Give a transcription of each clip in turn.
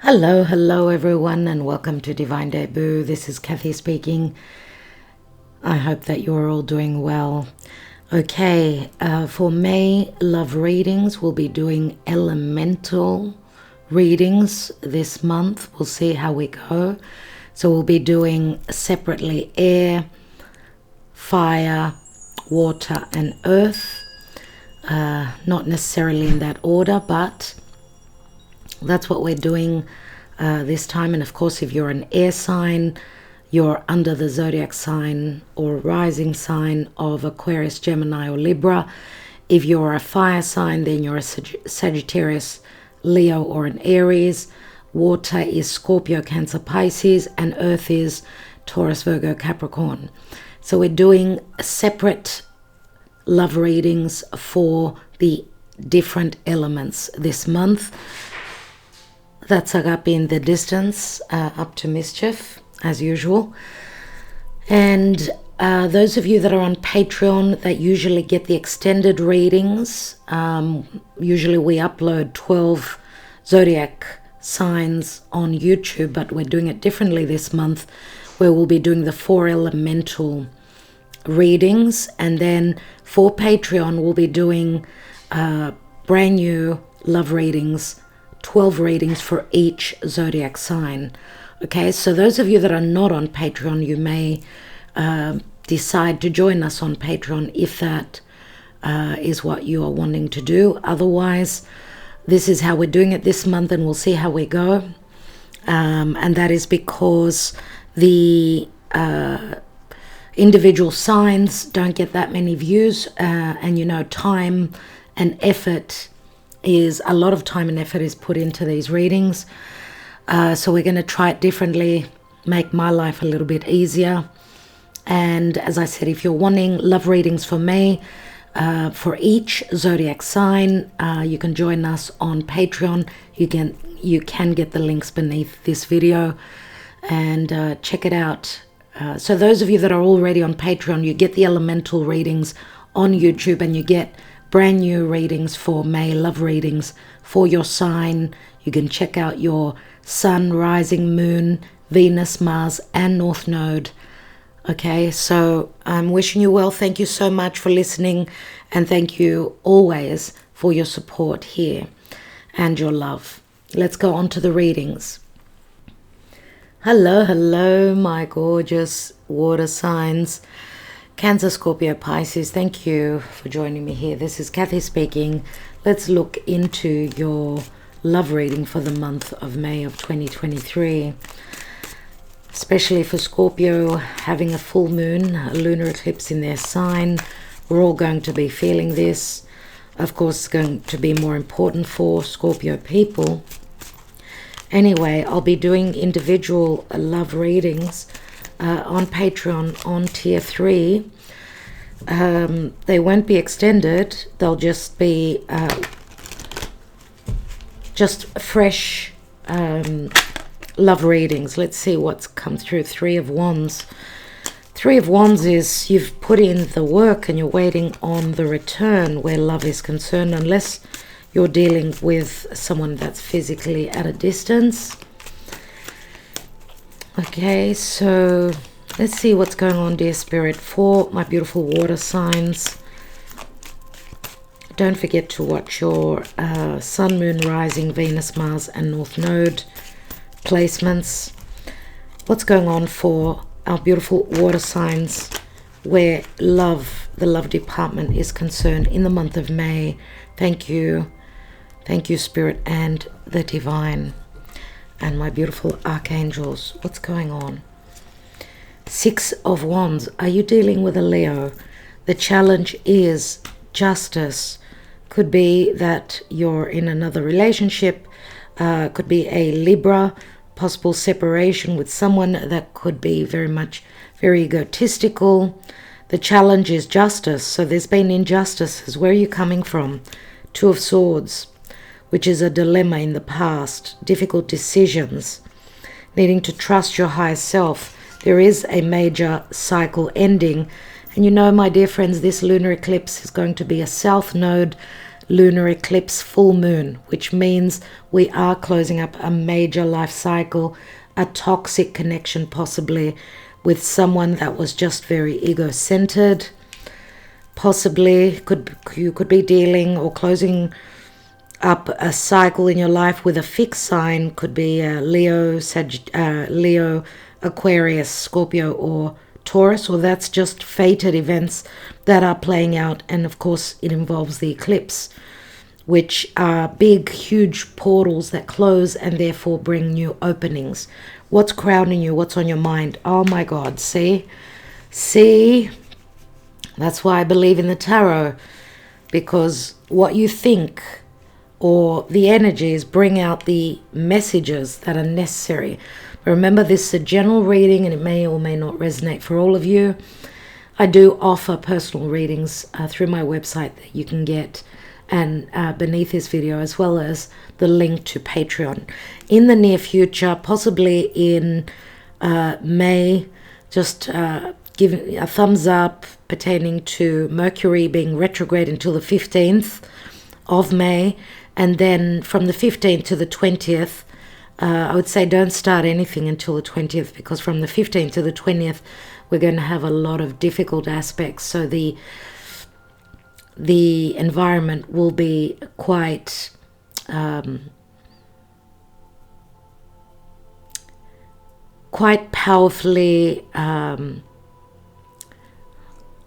Hello everyone, and welcome to Divine Debut. This is Kathy speaking. I hope that you're all doing well. Okay, for May love readings, we'll be doing elemental readings this month. We'll see how we go. So we'll be doing separately air, fire, water and earth. Not necessarily in that order, but that's what we're doing this time. And of course, if you're an air sign, you're under the zodiac sign or rising sign of Aquarius, Gemini or Libra. If you're a fire sign, then you're a Sagittarius, Leo or an Aries. Water is Scorpio, Cancer, Pisces, and earth is Taurus, Virgo, Capricorn. So we're doing separate love readings for the different elements this month. That's Agape in the distance, up to mischief, as usual. And those of you that are on Patreon that usually get the extended readings, usually we upload 12 zodiac signs on YouTube, but we're doing it differently this month, where we'll be doing the 4 elemental readings. And then for Patreon, we'll be doing brand new love readings, 12 readings for each zodiac sign. Okay, so those of you that are not on Patreon, you may decide to join us on Patreon if that is what you are wanting to do. Otherwise, this is how we're doing it this month, and we'll see how we go. And that is because the individual signs don't get that many views, and you know, time and effort is a lot of time and effort is put into these readings. So we're going to try it differently, make my life a little bit easier. And as I said, if you're wanting love readings for May, for each zodiac sign, you can join us on Patreon. You can get the links beneath this video and check it out. So those of you that are already on Patreon, you get the elemental readings on YouTube, and you get brand new readings for May, love readings for your sign. You can check out your sun, rising, moon, Venus, Mars, and North Node. Okay, so I'm wishing you well. Thank you so much for listening, and thank you always for your support here and your love. Let's go on to the readings. Hello, my gorgeous water signs. Cancer, Scorpio, Pisces, thank you for joining me here. This is Kathy speaking. Let's look into your love reading for the month of May of 2023. Especially for Scorpio, having a full moon, a lunar eclipse in their sign. We're all going to be feeling this. Of course, it's going to be more important for Scorpio people. Anyway, I'll be doing individual love readings on Patreon on tier 3. They won't be extended. They'll just be just fresh love readings. Let's see what's come through. 3 of Wands. 3 of Wands is you've put in the work and you're waiting on the return where love is concerned, unless you're dealing with someone that's physically at a distance. Okay, so let's see what's going on, dear Spirit, for my beautiful water signs. Don't forget to watch your Sun, Moon, Rising, Venus, Mars, and North Node placements. What's going on for our beautiful water signs where love, the love department is concerned in the month of May? Thank you. Thank you, Spirit and the Divine. And my beautiful archangels, what's going on? 6 of Wands. Are you dealing with a Leo? The challenge is justice. Very be that you're in another relationship, could be a Libra, possible separation with someone that could be very egotistical. The challenge is justice. So there's been injustices. Where are you coming from? 2 of Swords, which is a dilemma in the past, difficult decisions, needing to trust your higher self. There is a major cycle ending. And you know, my dear friends, this lunar eclipse is going to be a south node, lunar eclipse, full moon, which means we are closing up a major life cycle, a toxic connection possibly with someone that was just very ego-centered. Possibly you could be dealing or closing up a cycle in your life with a fixed sign. Could be Leo, Leo, Aquarius, Scorpio, or Taurus, or that's just fated events that are playing out. And of course it involves the eclipse, which are big, huge portals that close and therefore bring new openings. What's crowding you? What's on your mind? Oh my God, see? That's why I believe in the tarot, because what you think or the energies bring out the messages that are necessary. But remember, this is a general reading and it may or may not resonate for all of you. I do offer personal readings through my website that you can get, and beneath this video, as well as the link to Patreon. In the near future, possibly in May, just give a thumbs up pertaining to Mercury being retrograde until the 15th of May. And then from the 15th to the 20th, I would say don't start anything until the 20th, because from the 15th to the 20th, we're going to have a lot of difficult aspects. So the environment will be quite powerfully, I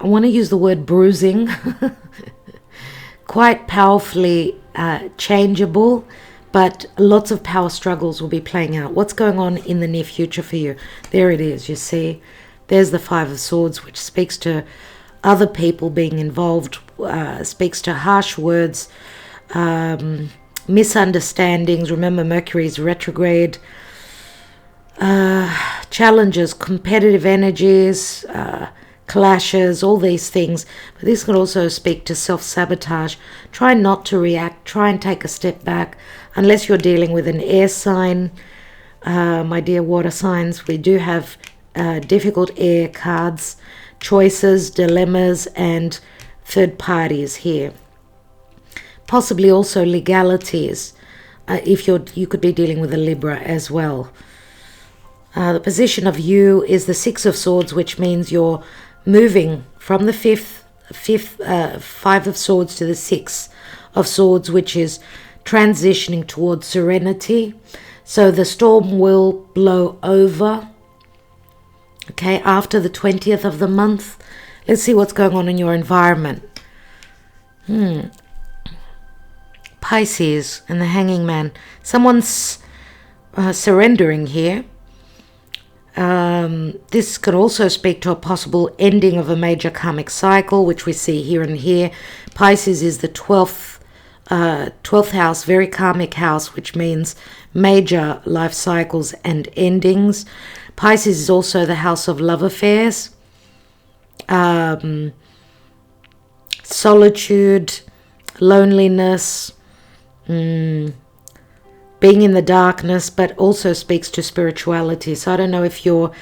want to use the word bruising, quite powerfully changeable, but lots of power struggles will be playing out. What's going on in the near future for you? There it is, you see. There's the Five of Swords, which speaks to other people being involved, speaks to harsh words, misunderstandings. Remember, Mercury is retrograde. Challenges, competitive energies, clashes, all these things. But this could also speak to self-sabotage. Try not to react. Try and take a step back. Unless you're dealing with an air sign, my dear water signs, we do have difficult air cards, choices, dilemmas, and third parties here. Possibly also legalities, if you could be dealing with a Libra as well. The position of you is the Six of Swords, which means you're moving from the Five of Swords to the Six of Swords, which is transitioning towards serenity. So the storm will blow over, okay, after the 20th of the month. Let's see what's going on in your environment. Pisces and the Hanging Man. Someone's surrendering here. This could also speak to a possible ending of a major karmic cycle, which we see here and here. Pisces is the 12th house, very karmic house, which means major life cycles and endings. Pisces is also the house of love affairs, solitude, loneliness, being in the darkness, but also speaks to spirituality. So I don't know if you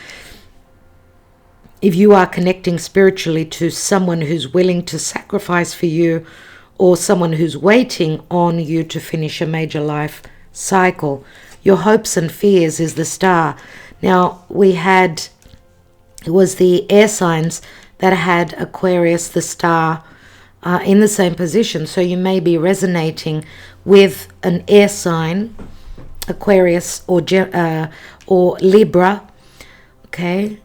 are connecting spiritually to someone who's willing to sacrifice for you, or someone who's waiting on you to finish a major life cycle. Your hopes and fears is the Star. Now it was the air signs that had Aquarius, the Star, in the same position. So you may be resonating with an air sign, Aquarius or Libra. Okay.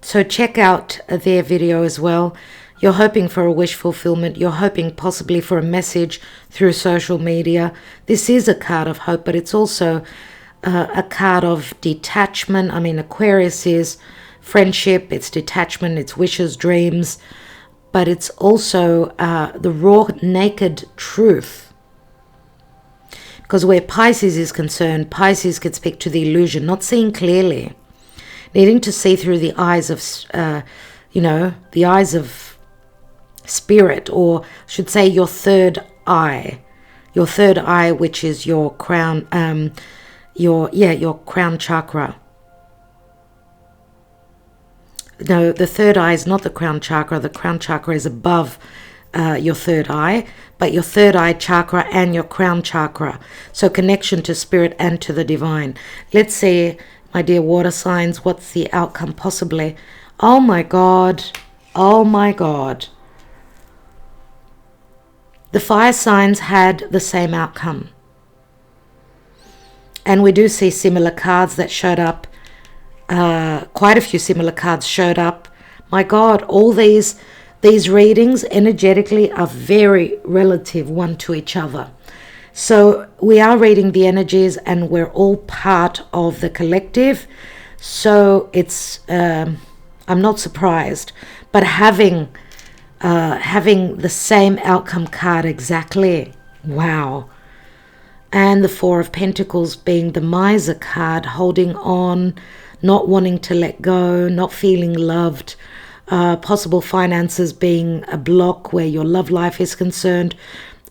So check out their video as well. You're hoping for a wish fulfillment. You're hoping possibly for a message through social media. This is a card of hope, but it's also a card of detachment. I mean, Aquarius is friendship, it's detachment, it's wishes, dreams, but it's also the raw, naked truth. Because where Pisces is concerned, Pisces could speak to the illusion, not seeing clearly, needing to see through the eyes of, the eyes of spirit, or I should say your third eye, which is your crown, your crown chakra. No, the third eye is not the crown chakra. The crown chakra is above your third eye, but your third eye chakra and your crown chakra. So connection to spirit and to the divine. Let's see, my dear water signs, what's the outcome possibly? Oh my God. Oh my God. The fire signs had the same outcome. And we do see similar cards that showed up. Quite a few similar cards showed up. My God, all these readings energetically are very relative one to each other. So we are reading the energies and we're all part of the collective. So it's, I'm not surprised, but having the same outcome card exactly. Wow. And the Four of Pentacles being the miser card, holding on, not wanting to let go, not feeling loved, possible finances being a block where your love life is concerned,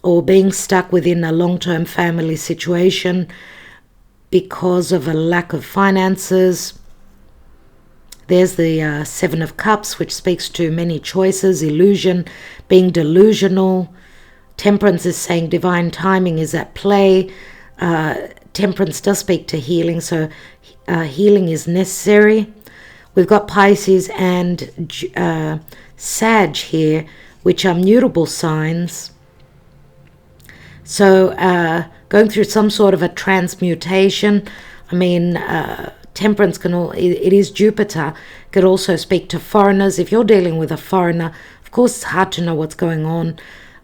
or being stuck within a long-term family situation because of a lack of finances. There's the Seven of Cups, which speaks to many choices, illusion, being delusional. Temperance is saying divine timing is at play. Temperance does speak to healing, so healing is necessary. We've got Pisces and Sag here, which are mutable signs. So going through some sort of a transmutation. I mean, Temperance it is Jupiter, could also speak to foreigners. If you're dealing with a foreigner, of course it's hard to know what's going on.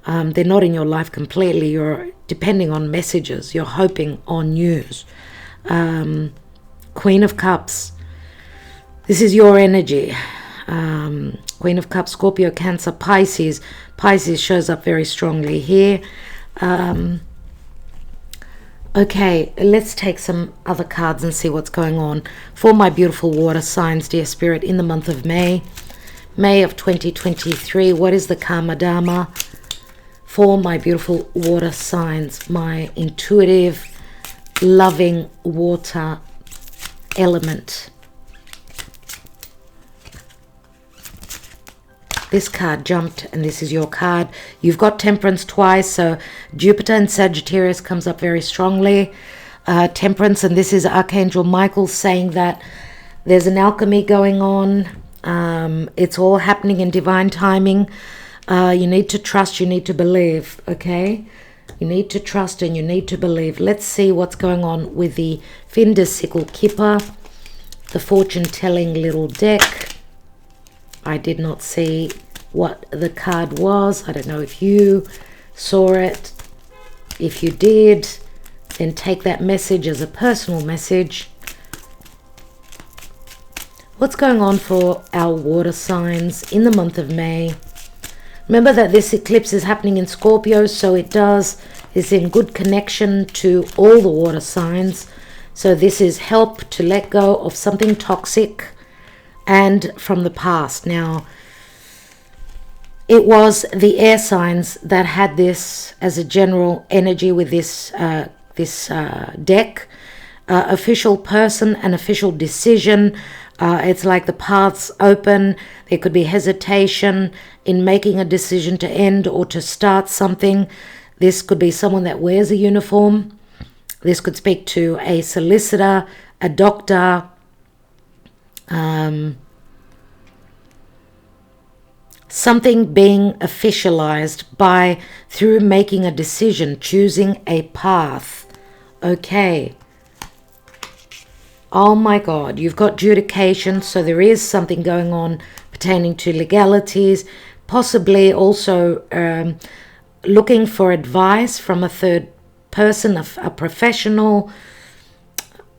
They're not in your life completely. You're depending on messages. You're hoping on news. Queen of Cups. This is your energy. Queen of Cups, Scorpio, Cancer, Pisces. Pisces shows up very strongly here. Okay, let's take some other cards and see what's going on for my beautiful water signs, dear Spirit, in the month of May. May of 2023. What is the Karma Dharma for my beautiful water signs, my intuitive, loving water element? This card jumped, and this is your card. You've got Temperance twice, so Jupiter and Sagittarius comes up very strongly. Temperance, and this is Archangel Michael saying that there's an alchemy going on. It's all happening in divine timing. You need to trust, you need to believe, okay? You need to trust and you need to believe. Let's see what's going on with the Finder Sickle Kipper, the fortune-telling little deck. I did not see what the card was. I don't know if you saw it. If you did, then take that message as a personal message. What's going on for our water signs in the month of May? Remember that this eclipse is happening in Scorpio, so it's in good connection to all the water signs. So this is help to let go of something toxic and from the past. Now, it was the air signs that had this as a general energy with this deck. Official person, an official decision. It's like the paths open. There could be hesitation in making a decision to end or to start something. This could be someone that wears a uniform. This could speak to a solicitor, a doctor, something being officialized through making a decision, choosing a path. Okay. Oh my God, you've got judication, so there is something going on pertaining to legalities, possibly also looking for advice from a third person, a professional,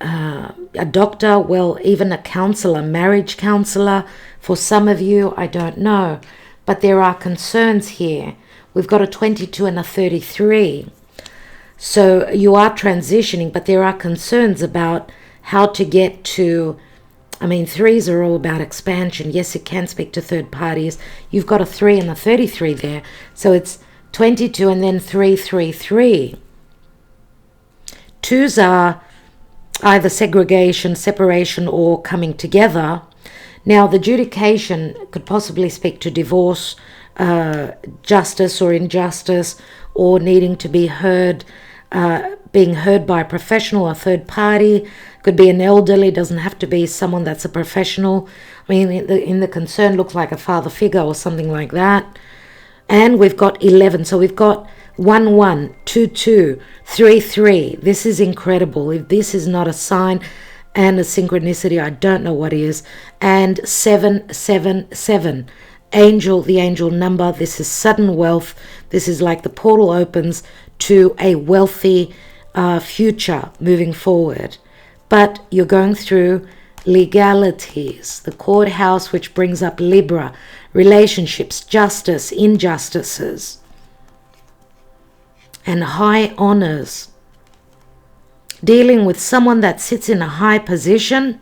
a doctor, well, even a counselor, marriage counselor. For some of you, I don't know. But there are concerns here. We've got a 22 and a 33. So you are transitioning, but there are concerns about how to get to, I mean, threes are all about expansion. Yes, it can speak to third parties. You've got a 3 and a 33 there. So it's 22 and then 3, 3, 3. Twos are either segregation, separation, or coming together. Now, the judication could possibly speak to divorce, justice or injustice, or needing to be heard, being heard by a professional or third party. Could be an elderly, doesn't have to be someone that's a professional. I mean, in the concern, looks like a father figure or something like that. And we've got 11, so we've got 1 1, 2 2, 3 3. This is incredible. If this is not a sign and a synchronicity, I don't know what is. And 7 7 7. Angel, the angel number. This is sudden wealth. This is like the portal opens to a wealthy future moving forward. But you're going through legalities, the courthouse, which brings up Libra, relationships, justice, injustices, and high honors. Dealing with someone that sits in a high position.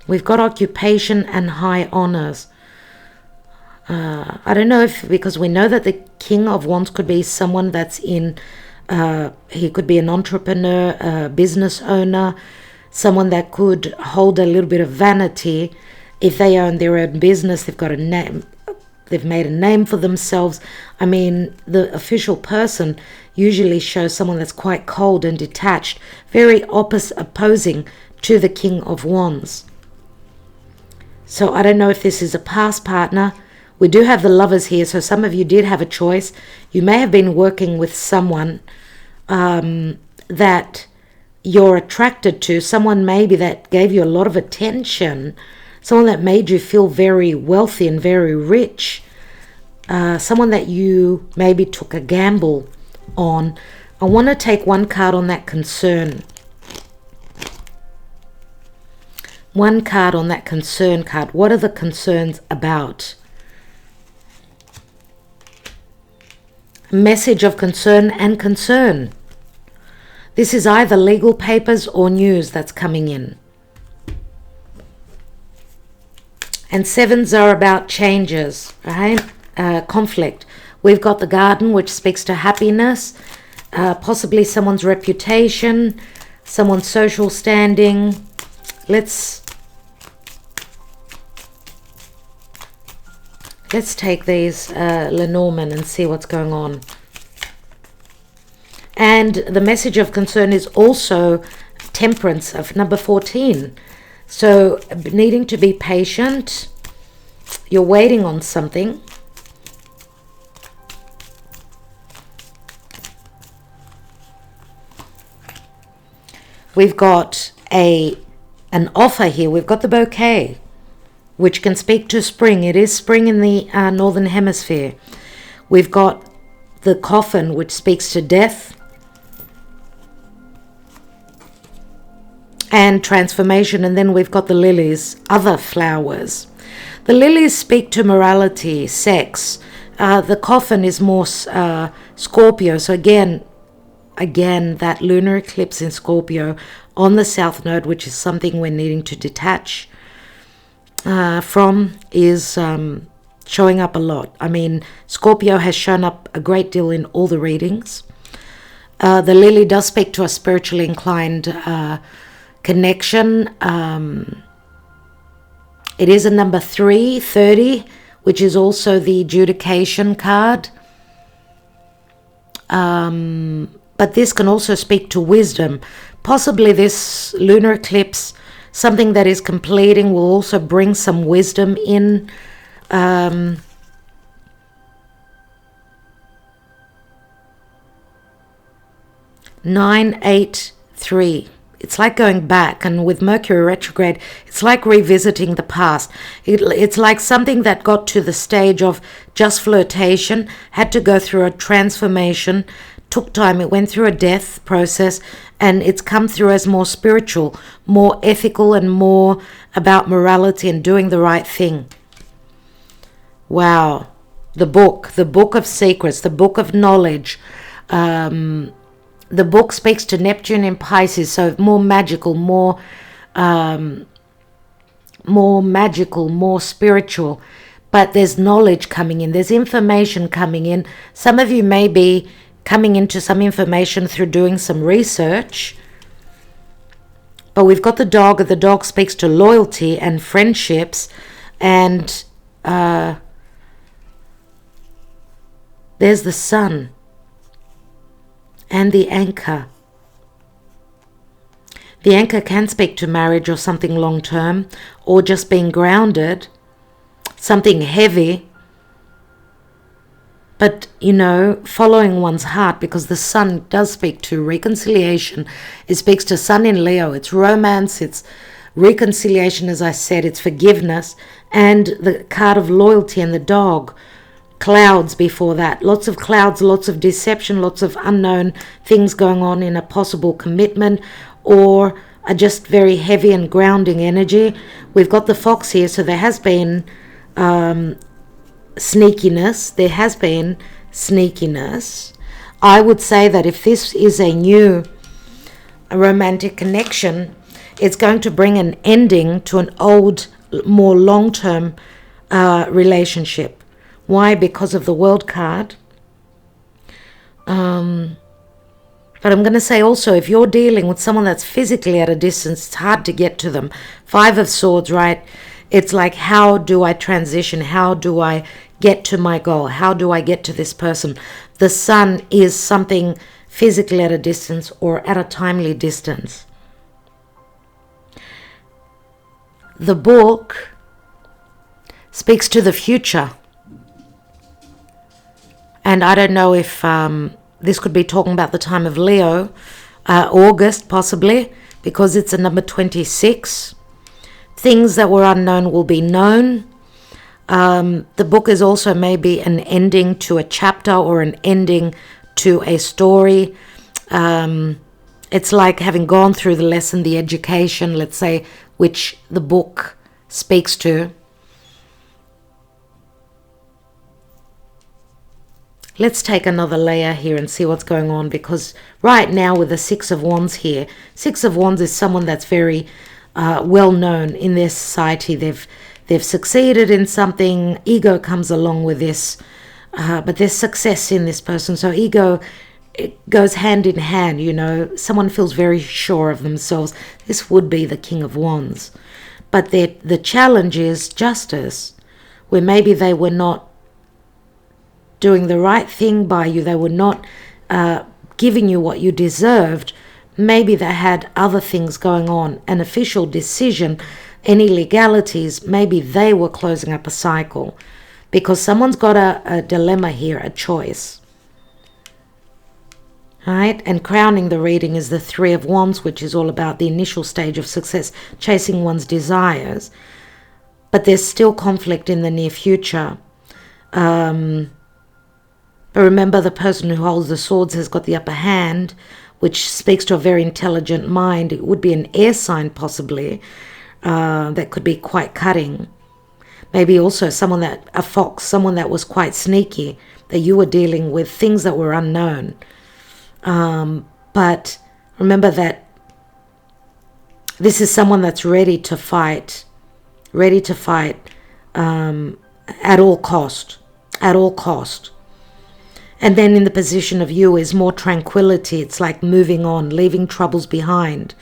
We've got occupation and high honors. I don't know if, because we know that the King of Wands could be someone that's in, he could be an entrepreneur, a business owner, someone that could hold a little bit of vanity. If they own their own business, they've got a name, they've made a name for themselves. I mean, the official person usually shows someone that's quite cold and detached, very opposing to the King of Wands. So I don't know if this is a past partner. We do have the Lovers here, so some of you did have a choice. You may have been working with someone that you're attracted to, someone maybe that gave you a lot of attention, someone that made you feel very wealthy and very rich, someone that you maybe took a gamble on. I want to take one card on that concern. One card on that concern card. What are the concerns about? Message of concern and concern. This is either legal papers or news that's coming in. And sevens are about changes, right? Conflict. We've got the Garden, which speaks to happiness, possibly someone's reputation, someone's social standing. Let's take these Lenormand and see what's going on. And the message of concern is also Temperance of number 14. So needing to be patient. You're waiting on something. We've got an offer here. We've got the bouquet, which can speak to spring. It is spring in the northern hemisphere. We've got the coffin, which speaks to death and transformation. And then we've got the lilies, other flowers. The lilies speak to morality, sex. The coffin is more Scorpio. So again, that lunar eclipse in Scorpio on the south node, which is something we're needing to detach from, is showing up a lot. I mean, Scorpio has shown up a great deal in all the readings. The lily does speak to a spiritually inclined connection. It is a number 330, which is also the adjudication card. But this can also speak to wisdom. Possibly this lunar eclipse, something that is completing, will also bring some wisdom in. 983. It's like going back, and with Mercury retrograde, it's like revisiting the past. It's like something that got to the stage of just flirtation, had to go through a transformation, took time, it went through a death process, and it's come through as more spiritual, more ethical, and more about morality and doing the right thing. Wow. The book of secrets, the book of knowledge. The book speaks to Neptune in Pisces, so more magical, more spiritual. But there's knowledge coming in, there's information coming in. Some of you may be coming into some information through doing some research. But we've got the dog speaks to loyalty and friendships. And there's the sun and the anchor. The anchor can speak to marriage or something long-term, or just being grounded, something heavy. But, you know, following one's heart, because the sun does speak to reconciliation. It speaks to sun in Leo. It's romance, it's reconciliation, as I said, it's forgiveness, and the card of loyalty and the dog. Clouds before that. Lots of clouds, lots of deception, lots of unknown things going on in a possible commitment, or are just very heavy and grounding energy. We've got the fox here, so there has been sneakiness. There has been sneakiness. I would say that if this is a new romantic connection, it's going to bring an ending to an old, more long-term relationship. Why? Because of the World card. But I'm going to say also, if you're dealing with someone that's physically at a distance, it's hard to get to them. 5 of Swords, right? It's like, how do I transition? How do I get to my goal? How do I get to this person? The sun is something physically at a distance or at a timely distance. The book speaks to the future. And I don't know if this could be talking about the time of Leo, August possibly, because it's a number 26. Things that were unknown will be known. The book is also maybe an ending to a chapter or an ending to a story. It's like having gone through the lesson, the education, let's say, which the book speaks to. Let's take another layer here and see what's going on, because right now with the 6 of Wands here, 6 of Wands is someone that's very well known in their society. They've succeeded in something. Ego comes along with this, but there's success in this person. So ego, it goes hand in hand, you know. Someone feels very sure of themselves. This would be the King of Wands. But the challenge is justice, where maybe they were not doing the right thing by you. They were not giving you what you deserved. Maybe they had other things going on, an official decision, any legalities. Maybe they were closing up a cycle, because someone's got a dilemma here, a choice. Right? And crowning the reading is the 3 of Wands, which is all about the initial stage of success, chasing one's desires. But there's still conflict in the near future. But remember, the person who holds the swords has got the upper hand, which speaks to a very intelligent mind. It would be an air sign possibly, that could be quite cutting. Maybe also a fox, someone that was quite sneaky, that you were dealing with, things that were unknown. But remember that this is someone that's ready to fight at all cost. And then in the position of you is more tranquility. It's like moving on, leaving troubles behind.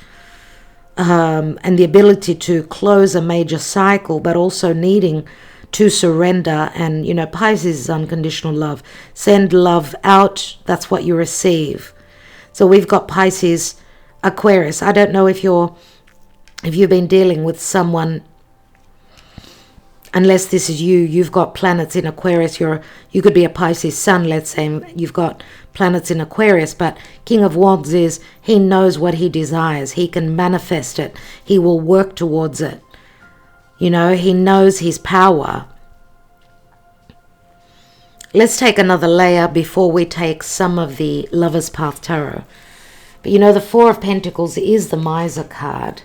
And the ability to close a major cycle, but also needing to surrender. And, you know, Pisces is unconditional love. Send love out, that's what you receive. So we've got Pisces, Aquarius. I don't know if you've been dealing with someone, unless this is you've got planets in Aquarius. You could be a Pisces sun, let's say, and you've got planets in Aquarius. But King of Wands is, he knows what he desires. He can manifest it. He will work towards it. You know, he knows his power. Let's take another layer before we take some of the Lover's Path Tarot. But you know, the 4 of Pentacles is the Miser card.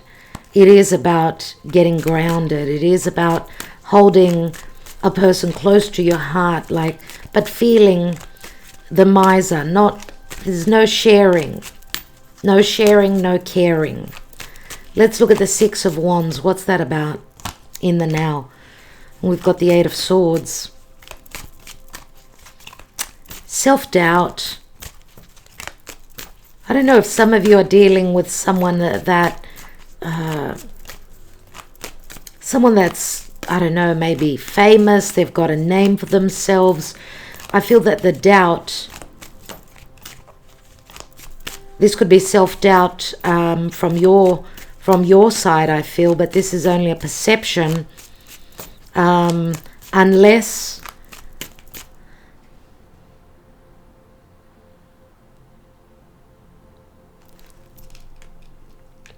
It is about getting grounded. It is about holding a person close to your heart, but feeling the miser. There's no sharing, no caring. Let's look at the 6 of Wands. What's that about in the now? We've got the 8 of Swords. Self-doubt. I don't know if some of you are dealing with someone someone that's I don't know, maybe famous. They've got a name for themselves. I feel that the doubt, this could be self-doubt from your side, I feel, but this is only a perception. Unless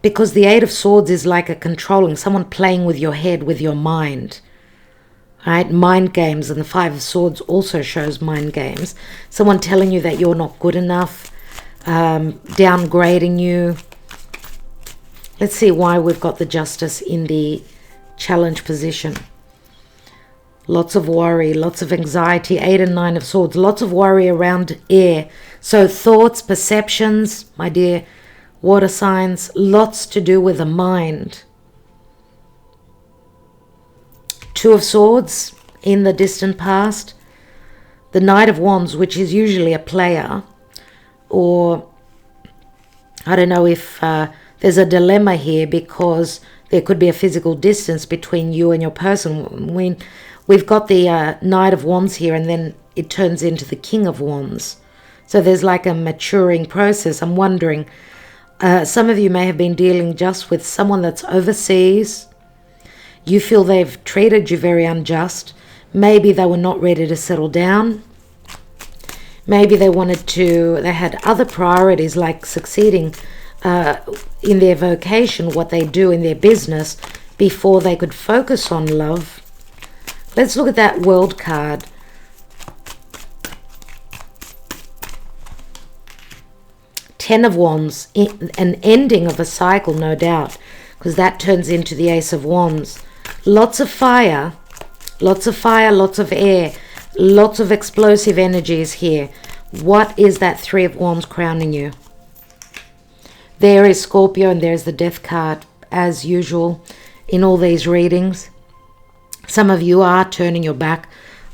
because the Eight of Swords is like a controlling, someone playing with your head, with your mind, right? Mind games. And the Five of Swords also shows mind games. Someone telling you that you're not good enough, downgrading you. Let's see why we've got the Justice in the challenge position. Lots of worry, lots of anxiety. 8 and 9 of Swords, lots of worry around air. So thoughts, perceptions, my dear water signs, lots to do with the mind. 2 of Swords in the distant past. The Knight of Wands, which is usually a player, or I don't know if there's a dilemma here because there could be a physical distance between you and your person. We've got the Knight of Wands here, and then it turns into the King of Wands. So there's like a maturing process. I'm wondering, some of you may have been dealing just with someone that's overseas. You feel they've treated you very unjust. Maybe they were not ready to settle down. Maybe they had other priorities like succeeding in their vocation, what they do in their business, before they could focus on love. Let's look at that World card. Ten of Wands, an ending of a cycle, no doubt, because that turns into the Ace of Wands. Lots of fire, lots of air, lots of explosive energies here. What is that Three of Wands crowning you? There is Scorpio, and there's the Death card, as usual in all these readings. Some of you are turning your back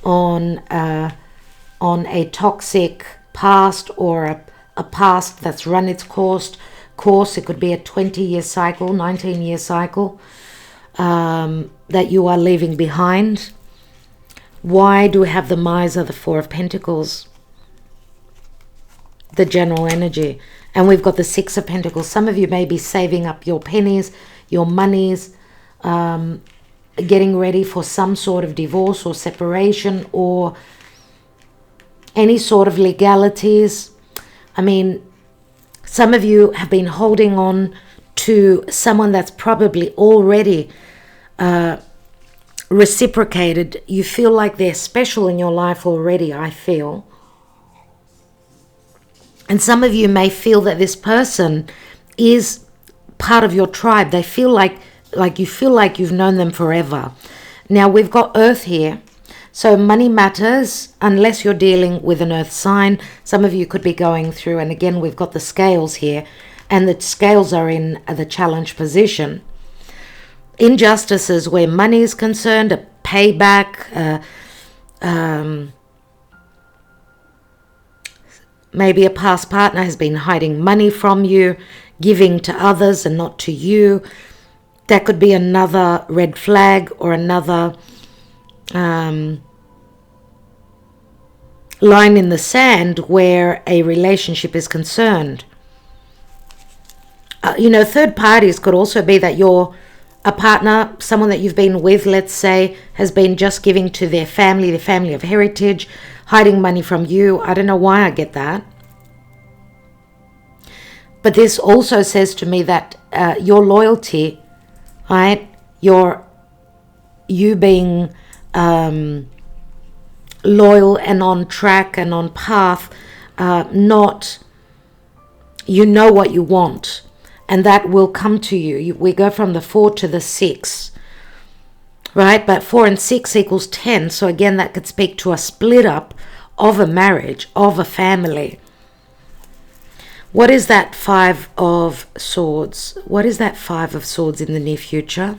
on a toxic past, or a past that's run its course. It could be a 20-year cycle, 19-year cycle that you are leaving behind. Why do we have the Miser, the Four of Pentacles? The general energy. And we've got the Six of Pentacles. Some of you may be saving up your pennies, your monies, getting ready for some sort of divorce or separation or any sort of legalities. I mean, some of you have been holding on to someone that's probably already reciprocated. You feel like they're special in your life already, I feel. And some of you may feel that this person is part of your tribe. They feel like you feel like you've known them forever. Now, we've got Earth here. So money matters unless you're dealing with an Earth sign. Some of you could be going through, and again, we've got the scales here, and the scales are in the challenge position. Injustices where money is concerned, a payback, maybe a past partner has been hiding money from you, giving to others and not to you. That could be another red flag or another line in the sand where a relationship is concerned. Third parties could also be that you're a partner, someone that you've been with, let's say, has been just giving to their family of heritage, hiding money from you. I don't know why I get that. But this also says to me that your loyalty, right? You being loyal and on track and on path, you know what you want, and that will come to you. We go from the 4 to the 6, right? But 4 and 6 equals 10. So again, that could speak to a split up of a marriage, of a family. What is that 5 of Swords? What is that 5 of Swords in the near future?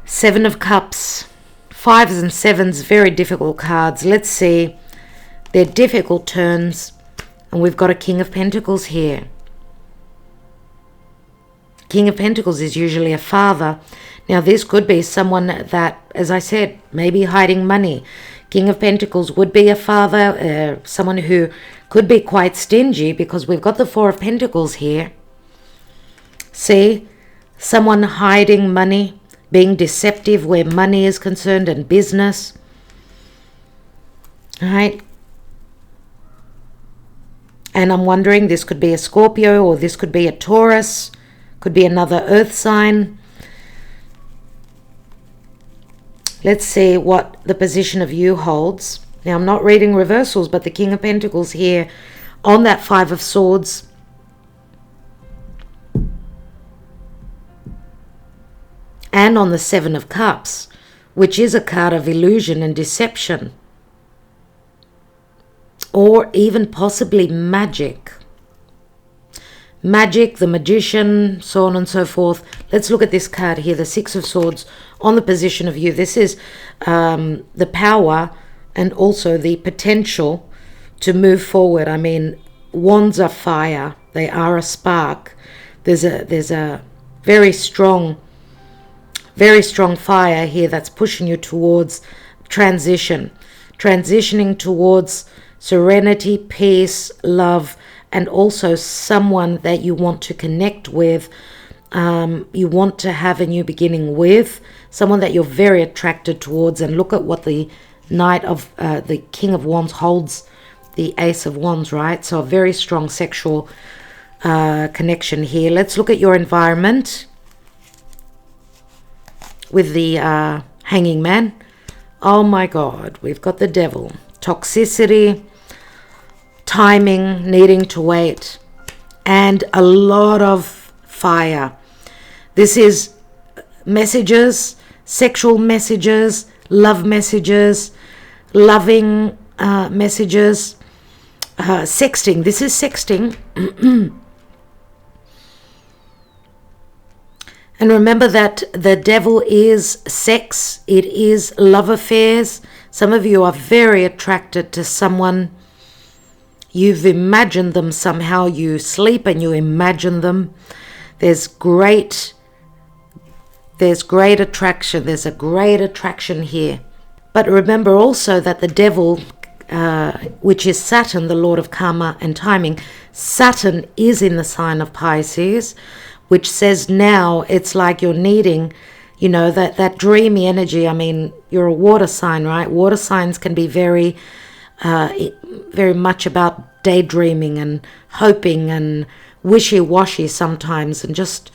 7 of Cups. 5s and 7s, very difficult cards. Let's see. They're difficult turns. And we've got a King of Pentacles here. King of Pentacles is usually a father. Now, this could be someone that, as I said, may be hiding money. King of Pentacles would be a father, someone who could be quite stingy, because we've got the Four of Pentacles here. See? Someone hiding money, being deceptive where money is concerned and business. All right? And I'm wondering, this could be a Scorpio, or this could be a Taurus, could be another earth sign. Let's see what the position of you holds. Now, I'm not reading reversals, but the King of Pentacles here on that Five of Swords. And on the Seven of Cups, which is a card of illusion and deception. Or even possibly magic. Magic, the Magician, so on and so forth. Let's look at this card here, the Six of Swords, on the position of you. This is the power and also the potential to move forward. I mean, wands are fire. They are a spark. There's a very strong fire here that's pushing you towards transition. Transitioning towards serenity, peace, love, and also someone that you want to connect with, you want to have a new beginning with, someone that you're very attracted towards. And look at what the Knight of the King of Wands holds, the Ace of Wands, right? So a very strong sexual connection here. Let's look at your environment with the Hanging Man. Oh my God, we've got the Devil. Toxicity, timing, needing to wait, and a lot of fire. This is messages, sexual messages, love messages, loving messages, sexting. This is sexting. And remember that the Devil is sex. It is love affairs. Some of you are very attracted to someone. You've imagined them somehow. You sleep and you imagine them. There's great attraction. There's a great attraction here. But remember also that the Devil, which is Saturn, the Lord of karma and timing, Saturn is in the sign of Pisces, which says now it's like you're needing, you know, that dreamy energy. I mean, you're a water sign, right? Water signs can be very much about daydreaming and hoping and wishy-washy sometimes, and just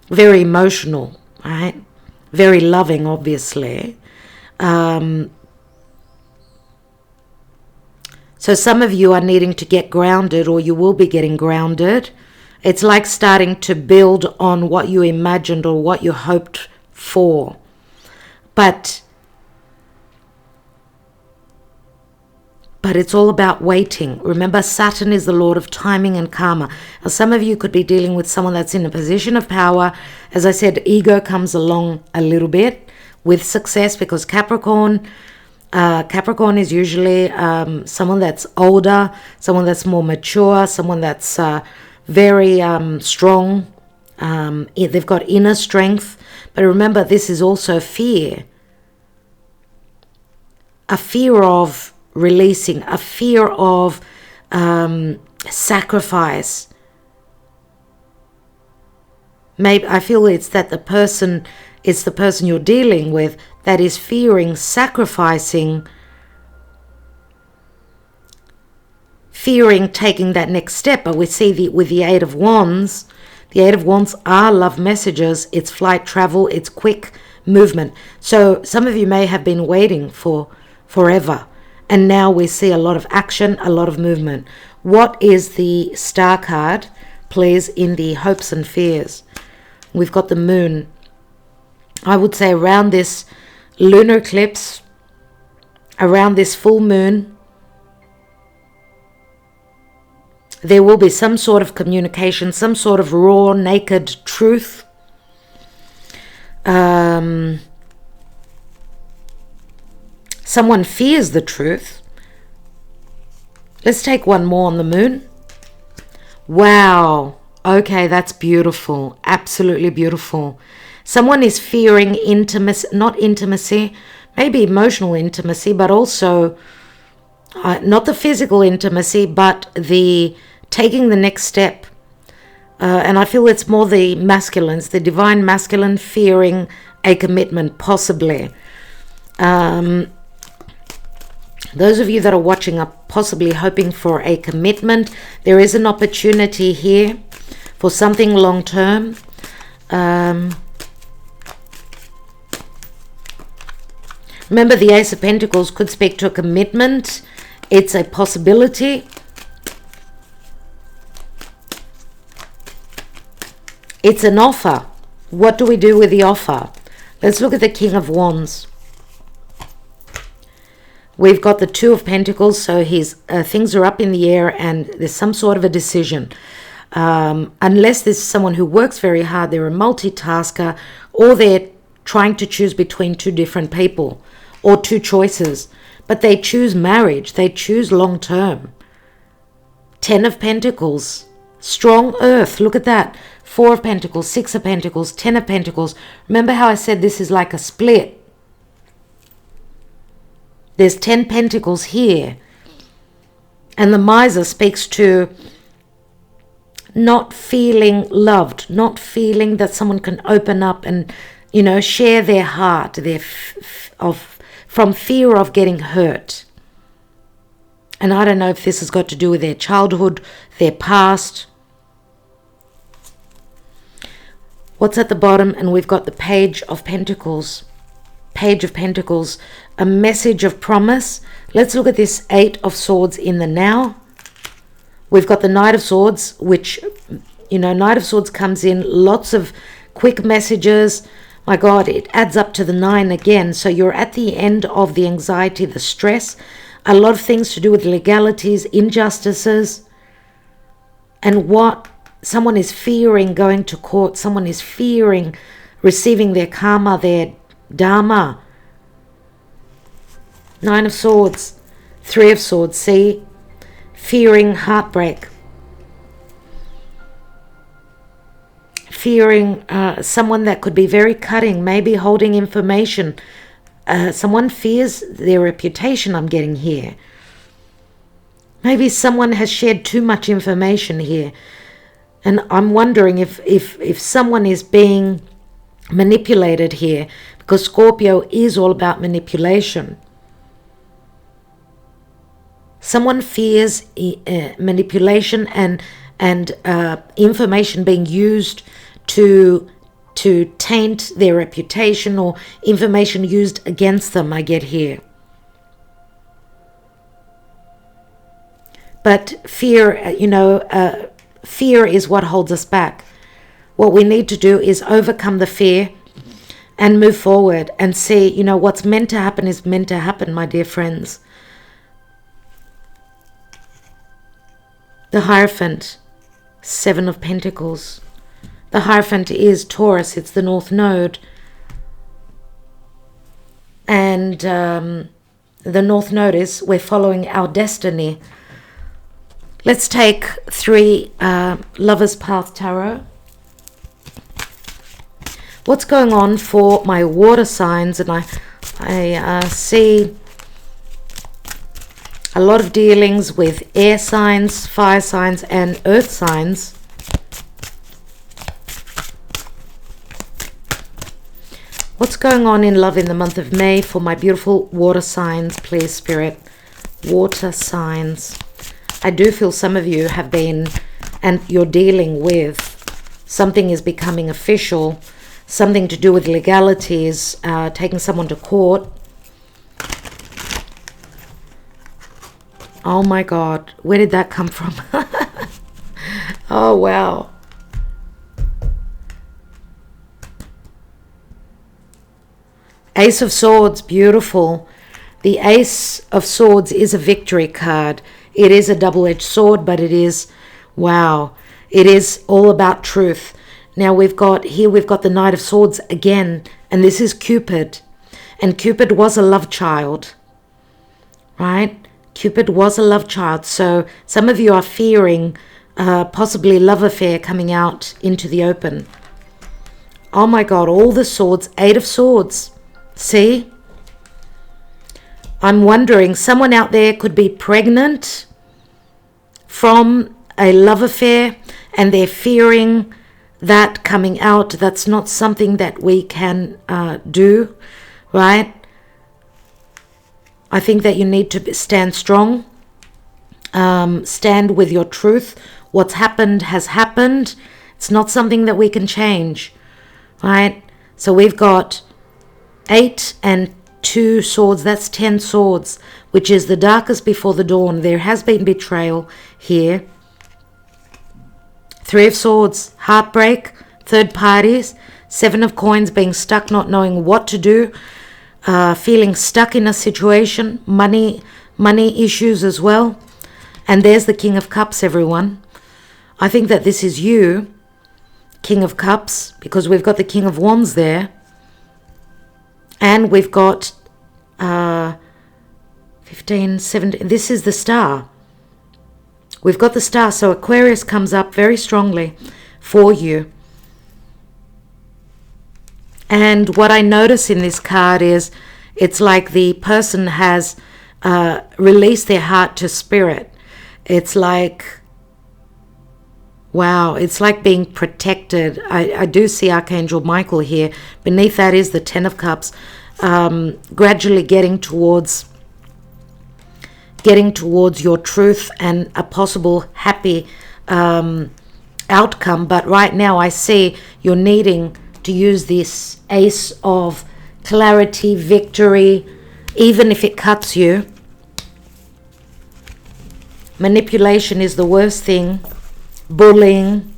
very emotional, right? Very loving, obviously. So some of you are needing to get grounded, or you will be getting grounded. It's like starting to build on what you imagined or what you hoped for. But it's all about waiting. Remember, Saturn is the Lord of timing and karma. Now, some of you could be dealing with someone that's in a position of power. As I said, ego comes along a little bit with success, because Capricorn is usually someone that's older, someone that's more mature, someone that's very strong. They've got inner strength. But remember, this is also fear. A fear of releasing, a fear of sacrifice. Maybe I feel it's the person you're dealing with that is fearing sacrificing, fearing taking that next step. But we see with the Eight of Wands, the Eight of Wands are love messages. It's flight, travel, it's quick movement. So some of you may have been waiting for forever, and now we see a lot of action, a lot of movement. What is the Star card, please, in the hopes and fears? We've got the Moon. I would say around this lunar eclipse, around this full moon, there will be some sort of communication, some sort of raw, naked truth. Someone fears the truth. Let's take one more on the Moon. Wow. Okay, that's beautiful. Absolutely beautiful. Someone is fearing intimacy, not intimacy, maybe emotional intimacy, but also not the physical intimacy, but the taking the next step. And I feel it's more the masculines, the divine masculine fearing a commitment, possibly. Those of you that are watching are possibly hoping for a commitment. There is an opportunity here for something long term. Remember, the Ace of Pentacles could speak to a commitment. It's a possibility. It's an offer. What do we do with the offer? Let's look at the King of Wands. We've got the Two of Pentacles, so his things are up in the air and there's some sort of a decision. Unless there's someone who works very hard, they're a multitasker, or they're trying to choose between two different people or two choices. But they choose marriage. They choose long term. Ten of Pentacles. Strong earth. Look at that. Four of Pentacles, Six of Pentacles, Ten of Pentacles. Remember how I said this is like a split? There's 10 Pentacles here. And the Miser speaks to not feeling loved, not feeling that someone can open up and, you know, share their heart, from fear of getting hurt. And I don't know if this has got to do with their childhood, their past. What's at the bottom? And we've got the Page of Pentacles. Page of Pentacles, a message of promise. Let's look at this Eight of Swords in the now. We've got the Knight of Swords, which, you know, Knight of Swords comes in, lots of quick messages. My God, it adds up to the 9 again. So you're at the end of the anxiety, the stress, a lot of things to do with legalities, injustices, and what someone is fearing going to court. Someone is fearing receiving their karma, their Dharma. Nine of Swords, Three of Swords, see? Fearing heartbreak. Fearing someone that could be very cutting, maybe holding information. Someone fears their reputation, I'm getting here. Maybe someone has shared too much information here. And I'm wondering if someone is being manipulated here, because Scorpio is all about manipulation. Someone fears manipulation and information being used to taint their reputation, or information used against them, I get here. But fear, fear is what holds us back. What we need to do is overcome the fear and move forward and see, what's meant to happen is meant to happen, my dear friends. The Hierophant, Seven of Pentacles. The Hierophant is Taurus, it's the North Node. And the North Node is we're following our destiny. Let's take 3 Lover's Path Tarot. What's going on for my water signs? And I see a lot of dealings with air signs, fire signs, and earth signs. What's going on in love in the month of May for my beautiful water signs, please, Spirit? Water signs. I do feel some of you have been, and you're dealing with, something is becoming official, something to do with legalities, taking someone to court. Oh my God, where did that come from? Oh, wow. Ace of Swords, beautiful. The Ace of Swords is a victory card. It is a double-edged sword, but it is, wow, it is all about truth. Now we've got the Knight of Swords again, and this is Cupid. And Cupid was a love child, right? Cupid was a love child. So some of you are fearing possibly love affair coming out into the open. Oh my God, all the swords, 8 of swords. See? I'm wondering, someone out there could be pregnant from a love affair and they're fearing that coming out. That's not something that we can do, right? I think that you need to stand strong, stand with your truth. What's happened has happened. It's not something that we can change, right? So we've got 8 and 2 swords. That's 10 swords, which is the darkest before the dawn. There has been betrayal here. 3 of swords, heartbreak, third parties. 7 of coins, being stuck, not knowing what to do, feeling stuck in a situation, money issues as well. And there's the King of Cups, everyone. I think that this is you, King of Cups, because we've got the King of Wands there. And we've got 15, 17. This is the Star. We've got the Star. So Aquarius comes up very strongly for you. And what I notice in this card is it's like the person has released their heart to spirit. It's like, wow, it's like being protected. I do see Archangel Michael here. Beneath that is the 10 of Cups, gradually getting towards your truth and a possible happy outcome. But right now I see you're needing to use this Ace of clarity, victory, even if it cuts you. Manipulation is the worst thing. Bullying.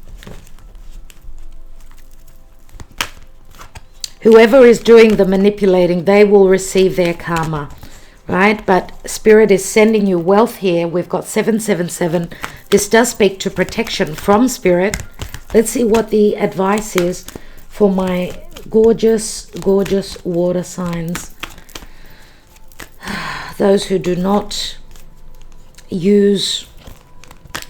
Whoever is doing the manipulating, they will receive their karma, right? But Spirit is sending you wealth here. We've got 777. This does speak to protection from Spirit. Let's see what the advice is for my gorgeous, gorgeous water signs. Those who do not use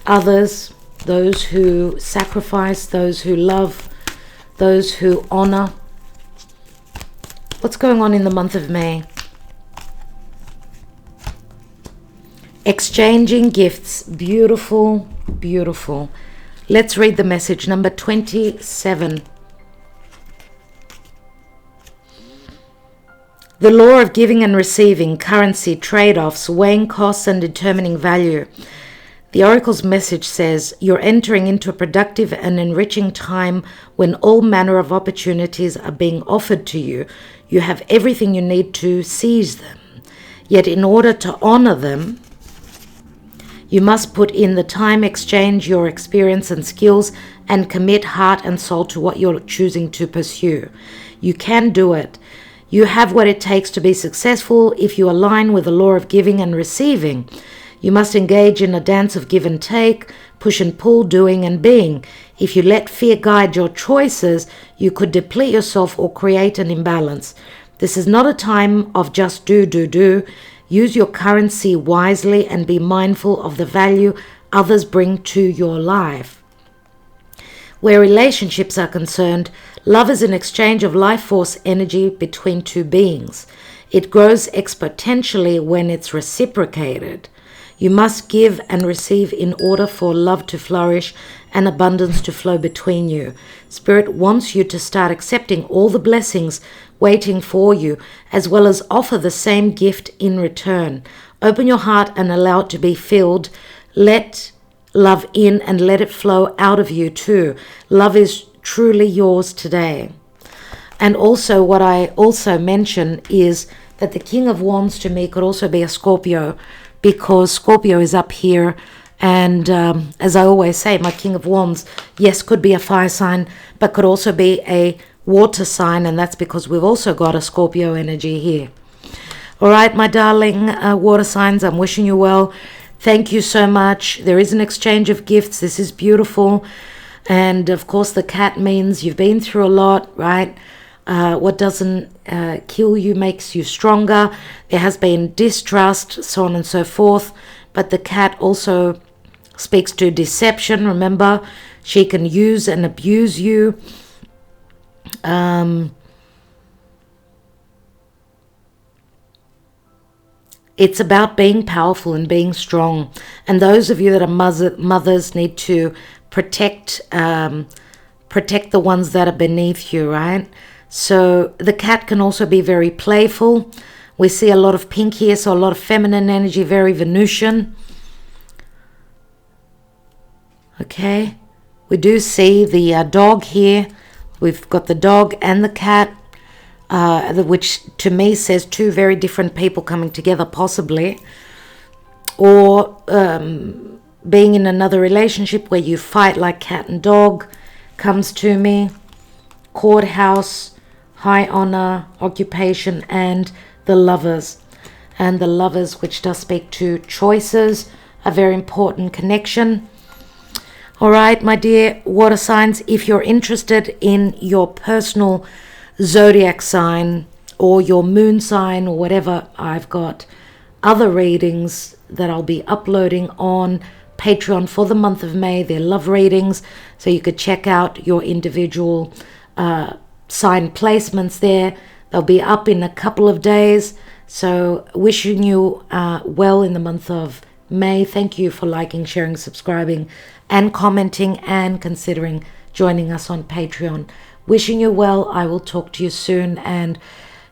others, those who sacrifice, those who love, those who honor. What's going on in the month of May? Exchanging gifts. Beautiful, beautiful. Let's read the message. Number 27. The law of giving and receiving, currency, trade-offs, weighing costs and determining value. The Oracle's message says, you're entering into a productive and enriching time when all manner of opportunities are being offered to you. You have everything you need to seize them. Yet in order to honor them, you must put in the time, exchange your experience and skills, and commit heart and soul to what you're choosing to pursue. You can do it. You have what it takes to be successful if you align with the law of giving and receiving. You must engage in a dance of give and take, push and pull, doing and being. If you let fear guide your choices, you could deplete yourself or create an imbalance. This is not a time of just do. Use your currency wisely and be mindful of the value others bring to your life. Where relationships are concerned, love is an exchange of life force energy between two beings. It grows exponentially when it's reciprocated. You must give and receive in order for love to flourish and abundance to flow between you. Spirit wants you to start accepting all the blessings waiting for you, as well as offer the same gift in return. Open your heart and allow it to be filled. Let love in and let it flow out of you too. Love is truly yours today. And also what I also mention is that the King of Wands to me could also be a Scorpio, because Scorpio is up here. And as I always say, my King of Wands, yes, could be a fire sign, but could also be a water sign. And that's because we've also got a Scorpio energy here. All right, my darling water signs, I'm wishing you well. Thank you so much. There is an exchange of gifts. This is beautiful. And of course, the cat means you've been through a lot, right? What doesn't kill you makes you stronger. There has been distrust, so on and so forth. But the cat also speaks to deception. Remember, she can use and abuse you. It's about being powerful and being strong. And those of you that are mothers need to protect the ones that are beneath you, right? So the cat can also be very playful. We see a lot of pink here, so a lot of feminine energy, very Venusian. Okay, we do see the dog here. We've got the dog and the cat, which to me says two very different people coming together, possibly. Or being in another relationship where you fight like cat and dog comes to me. Courthouse, high honor, occupation, and the Lovers. And the Lovers, which does speak to choices, a very important connection. All right, my dear water signs, if you're interested in your personal zodiac sign or your moon sign or whatever, I've got other readings that I'll be uploading on Patreon for the month of May. They're love readings, so you could check out your individual sign placements there. They'll be up in a couple of days. So wishing you well in the month of May. Thank you for liking, sharing, subscribing, and commenting, and considering joining us on Patreon. Wishing you well. I will talk to you soon, and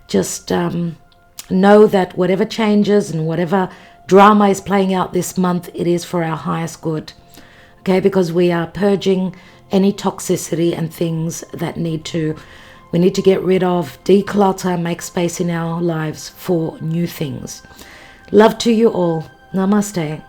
just know that whatever changes and whatever drama is playing out this month, it is for our highest good. Okay, because we are purging any toxicity and things that we need to get rid of, declutter, make space in our lives for new things. Love to you all. Namaste.